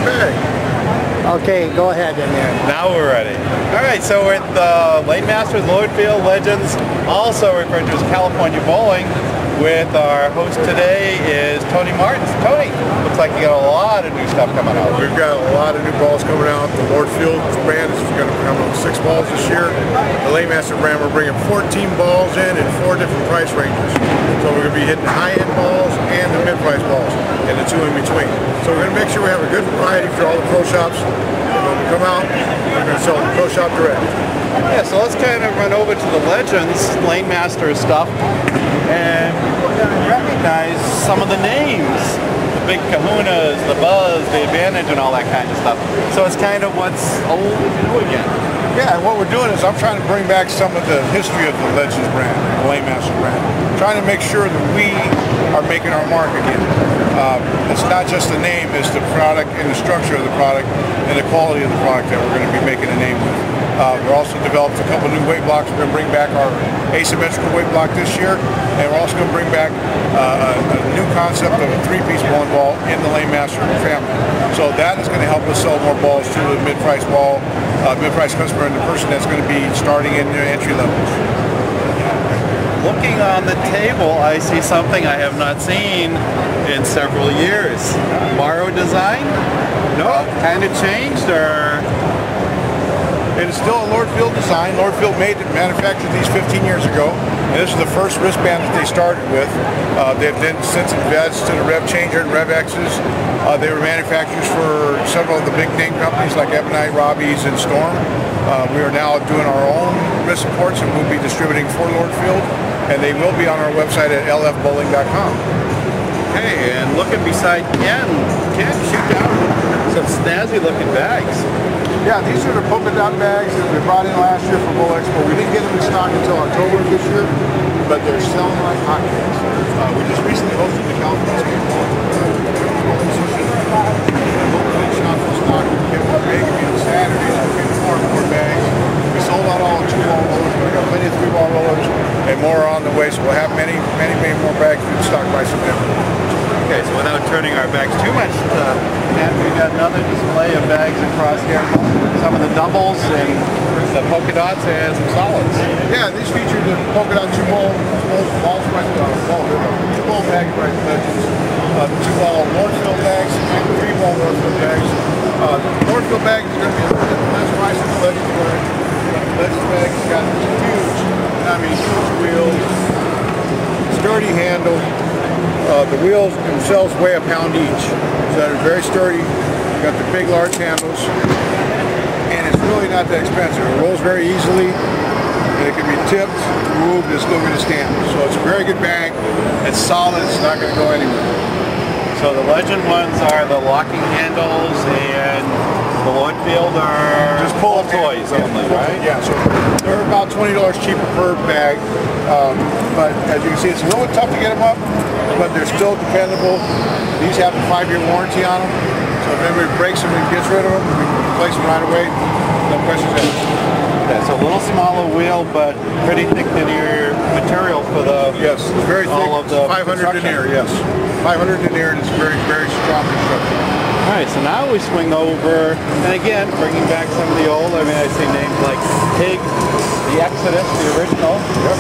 bag. Okay, go ahead in there. Now we're ready. All right, so we're at the Lane Masters Lordfield Legends, also referred to as California Bowling, with our host today is Tony Martins. Tony, looks like you got a lot of new stuff coming out. We've got a lot of new balls coming out. The Lordfield brand is going to come out with 6 balls this year. The Lane Master brand, we're bringing 14 balls in 4 different price ranges. So we're going to be hitting high-end balls and the mid-price balls and the 2 in between. So we're going to make sure we have a good variety for all the pro shops. And when we come out, we're going to sell the pro shop direct. Yeah, so let's kind of run over to the Legends, Lane Master stuff, and we're going to recognize some of the names. The Big Kahunas, the Buzz, the Advantage, and all that kind of stuff. So it's kind of what's old and new again. Yeah, and what we're doing is I'm trying to bring back some of the history of the Legends brand, the Lane Master brand. Trying to make sure that we are making our mark again. It's not just the name, it's the product and the structure of the product and the quality of the product that we're going to be making a name with. We're also developed a couple new weight blocks. We're going to bring back our asymmetrical weight block this year, and we're also going to bring back a new concept of a 3-piece bowling ball in the Lane Master family. So that is going to help us sell more balls to the mid-price ball, mid-price customer, and the person that's going to be starting in their entry levels. Looking on the table, I see something I have not seen in several years. Borrowed design? No, kind of changed, or? it is still a Lordfield design. Lordfield manufactured these 15 years ago, and this is the first wristband that they started with. They've then since advanced to the Rev Changer and Rev X's. They were manufacturers for several of the big name companies like Ebonite, Robbie's, and Storm. We are now doing our own wrist supports, and we'll be distributing for Lordfield, and they will be on our website at lfbowling.com. Hey, and looking beside Ken, shoot down some snazzy looking bags. Yeah, these are the polka dot bags that we brought in last year for Bowl Expo. We didn't get them in stock until October of this year, but they're selling like hotcakes. We just recently hosted the California Game Ball. Shops in stock. We kept making on Saturdays. We came more bags. We sold out all 2-ball rollers. We got plenty of 3-ball rollers, and more are on the way. So we'll have many more bags in stock by September. Okay, so without turning our backs too much, we got another display of bags across here. Some of the doubles and the polka dots and some solids. Yeah, these feature the polka dot 2-ball bag price Legends, the 2-ball Lordfield bags, and the 3-ball Lordfield bags. Lordfield bag is going to be a little bit less price than the Legends bag. The Legends bag has got huge wheels, sturdy handle. The wheels themselves weigh a pound each, so they're very sturdy. Got the big, large handles, and it's really not that expensive. It rolls very easily, and it can be tipped, moved, and it's still going to stand. So it's a very good bag. It's solid. It's not going to go anywhere. So the Legend ones are the locking handles, and the Lordfield are just pull-up toys only, right? Yeah. So they're about $20 cheaper per bag, but as you can see, it's a little bit tough to get them up, but they're still dependable. These have a 5-year warranty on them, so if anybody breaks them and gets rid of them, we can replace them right away. No questions asked. That's a little smaller wheel, but pretty thick denier material for the very thick. All of the 500 denier, yes. 500 denier, and it's very strong construction. All right, so now we swing over, and again, bringing back some of the old. I mean, I see names like Pig, the Exodus, the original. Yep.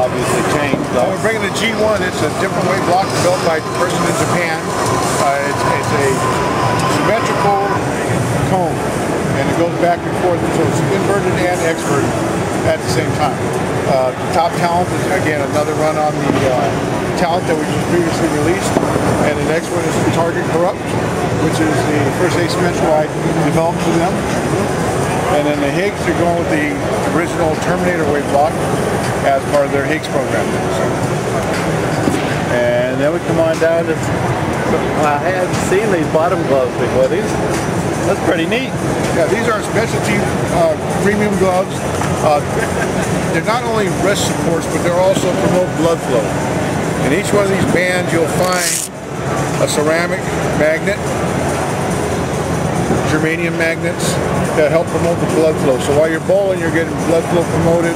Obviously changed though. We're bringing the G1. It's a different weight block built by a person in Japan. It's a symmetrical cone, and it goes back and forth, so it's inverted and exverted at the same time. The Top Talent is, again, another run on the Talent that we just previously released, and the next one is the Target Corrupt, which is the first asymmetrical I developed for them. And then the Higgs are going with the original Terminator weight block as part of their Higgs program. And then we come on down to, I hadn't seen these bottom gloves before. That's pretty neat. Yeah, these are specialty premium gloves. They're not only wrist supports, but they're also promote blood flow. In each one of these bands, you'll find a ceramic magnet, germanium magnets that help promote the blood flow. So while you're bowling, you're getting blood flow promoted.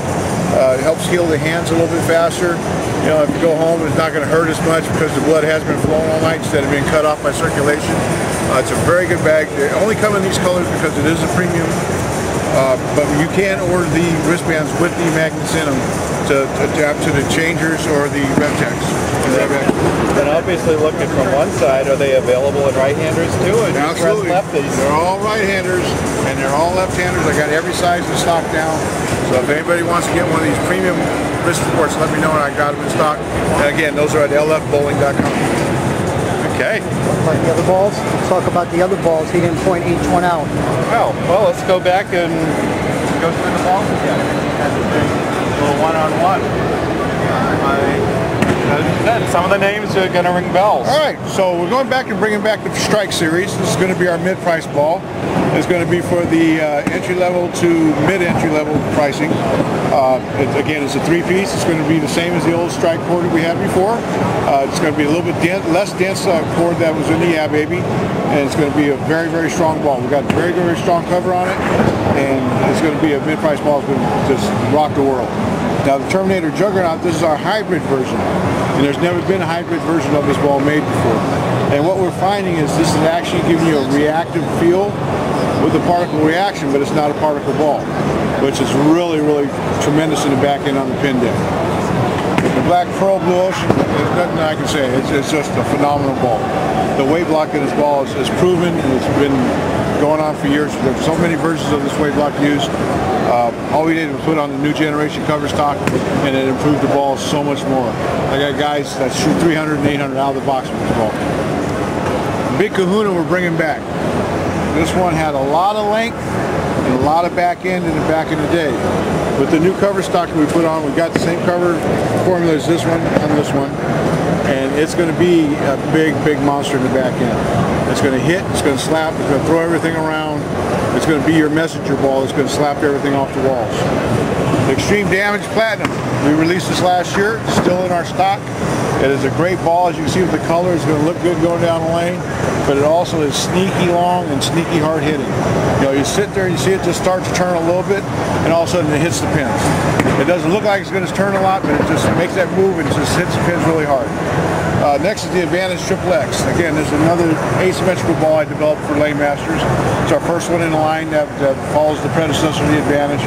It helps heal the hands a little bit faster. You know, if you go home, it's not going to hurt as much because the blood has been flowing all night instead of being cut off by circulation. It's a very good bag. They only come in these colors because it is a premium. But you can order the wristbands with the magnets in them to adapt to the changers or the RevTechs. And obviously looking from one side, are they available in right-handers too? Or just Absolutely. lefties? They're all right-handers and they're all left-handers. I got every size in stock now. So if anybody wants to get one of these premium wrist supports, let me know and I got them in stock. And again, those are at lfbowling.com. Okay. Like the other balls? Let's talk about the other balls. He didn't point each one out. Well, let's go back and go through the balls again. A little one-on-one. Some of the names are going to ring bells. All right, so we're going back and bringing back the Strike Series. This is going to be our mid-price ball. It's going to be for the entry-level to mid-entry-level pricing. Again, it's a three-piece. It's going to be the same as the old Strike cord that we had before. It's going to be a little bit less dense cord that was in the Yeah Baby, and it's going to be a very, very strong ball. We've got a very, very strong cover on it, and it's going to be a mid-price ball. It's going to just rock the world. Now the Terminator Juggernaut, this is our hybrid version. And there's never been a hybrid version of this ball made before. And what we're finding is this is actually giving you a reactive feel with the particle reaction, but it's not a particle ball, which is really, really tremendous in the back end on the pin deck. The Black Pearl Blue Ocean, there's nothing I can say. It's just a phenomenal ball. The weight block in this ball is proven, and it's been going on for years. There's so many versions of this weight block used. All we did was put on the new generation cover stock, and it improved the ball so much more. I got guys that shoot 300 and 800 out of the box with this ball. The Big Kahuna we're bringing back. This one had a lot of length and a lot of back end in the back in the day. With the new cover stock that we put on, we got the same cover formula as this one on this one, and it's going to be a big, big monster in the back end. It's going to hit, it's going to slap, it's going to throw everything around. It's going to be your messenger ball. It's going to slap everything off the walls. The Extreme Damage Platinum. We released this last year. It's still in our stock. It is a great ball. As you can see with the color, it's going to look good going down the lane. But it also is sneaky long and sneaky hard hitting. You know, you sit there and you see it just start to turn a little bit, and all of a sudden it hits the pins. It doesn't look like it's going to turn a lot, but it just makes that move and just hits the pins really hard. Next is the Advantage Triple X. Again, there's another asymmetrical ball I developed for Lane Masters. It's our first one in the line that follows the predecessor of the Advantage.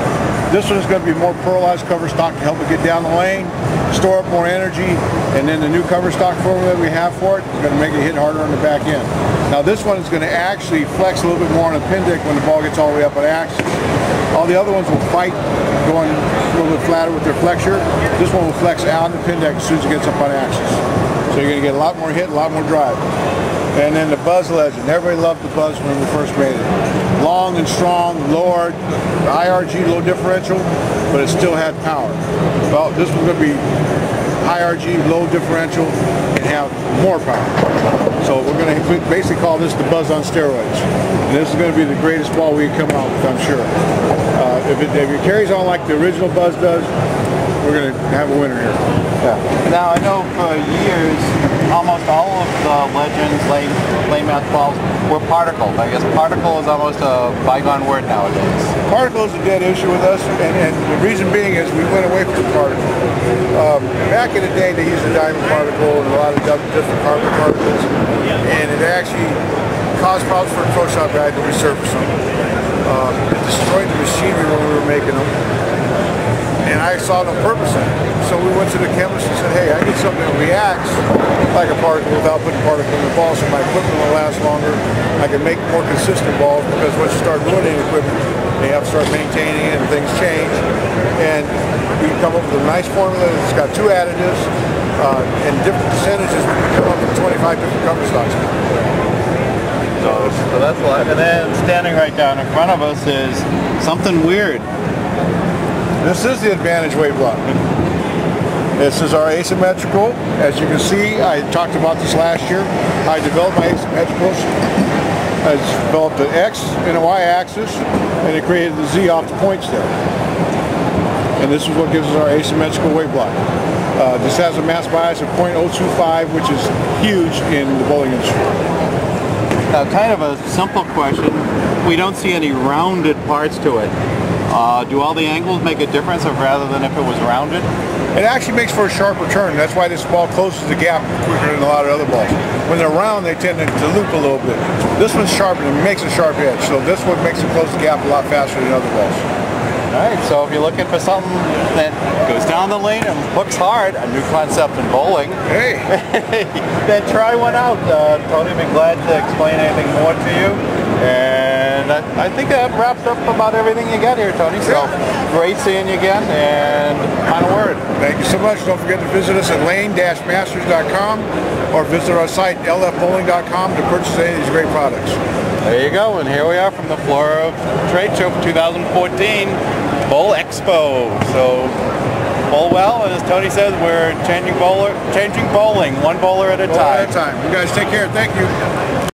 This one is going to be more pearlized cover stock to help it get down the lane, store up more energy, and then the new cover stock formula that we have for it is going to make it hit harder on the back end. Now this one is going to actually flex a little bit more on the pin deck when the ball gets all the way up on axis. All the other ones will fight going a little bit flatter with their flexure. This one will flex out on the pin deck as soon as it gets up on axis. So you're going to get a lot more hit, a lot more drive. And then the Buzz Legend. Everybody loved the Buzz when we first made it. Long and strong, lower, IRG, low differential, but it still had power. Well, this one's going to be high RG, low differential, and have more power. So we're going to basically call this the Buzz on steroids. And this is going to be the greatest ball we can come out with, I'm sure. If it carries on like the original Buzz does, we're going to have a winner here. Yeah. Now, I know for years, almost all of the Legends lane mouth balls were particled. I guess particle is almost a bygone word nowadays. Particle is a dead issue with us, and the reason being is we went away from the particle. Back in the day, they used the diamond particle and a lot of different carbon particles, and it actually caused problems for a pro shop guy to resurface them. It destroyed the machinery when we were making them. And I saw no purpose in it. So we went to the chemist and said, hey, I need something that reacts like a particle without putting particle in the ball so my equipment will last longer. I can make more consistent balls, because once you start ruining equipment, you have to start maintaining it and things change. And we come up with a nice formula that's got 2 additives and different percentages. We can come up with 25 different cover stocks. So that's a lot. And then standing right down in front of us is something weird. This is the Advantage weight block. This is our asymmetrical. As you can see, I talked about this last year. I developed my asymmetricals. I developed an X and a Y axis, and it created the Z off the points there. And this is what gives us our asymmetrical weight block. This has a mass bias of 0.025, which is huge in the bowling industry. Kind of a simple question. We don't see any rounded parts to it. Do all the angles make a difference rather than if it was rounded? It actually makes for a sharper turn. That's why this ball closes the gap quicker than a lot of other balls. When they're round, they tend to loop a little bit. This one's sharper and makes a sharp edge. So this one makes it close the gap a lot faster than other balls. Alright, so if you're looking for something that goes down the lane and hooks hard, a new concept in bowling, Hey! then try one out. Tony, be glad to explain anything more to you. And I think that wraps up about everything you got here, Tony. So great seeing you again, and final word. Thank you so much. Don't forget to visit us at lane-masters.com or visit our site lfbowling.com to purchase any of these great products. There you go, and here we are from the Florida Trade Show for 2014, Bowl Expo. So bowl well, and as Tony says, we're changing bowling one bowler at a time. You guys take care. Thank you.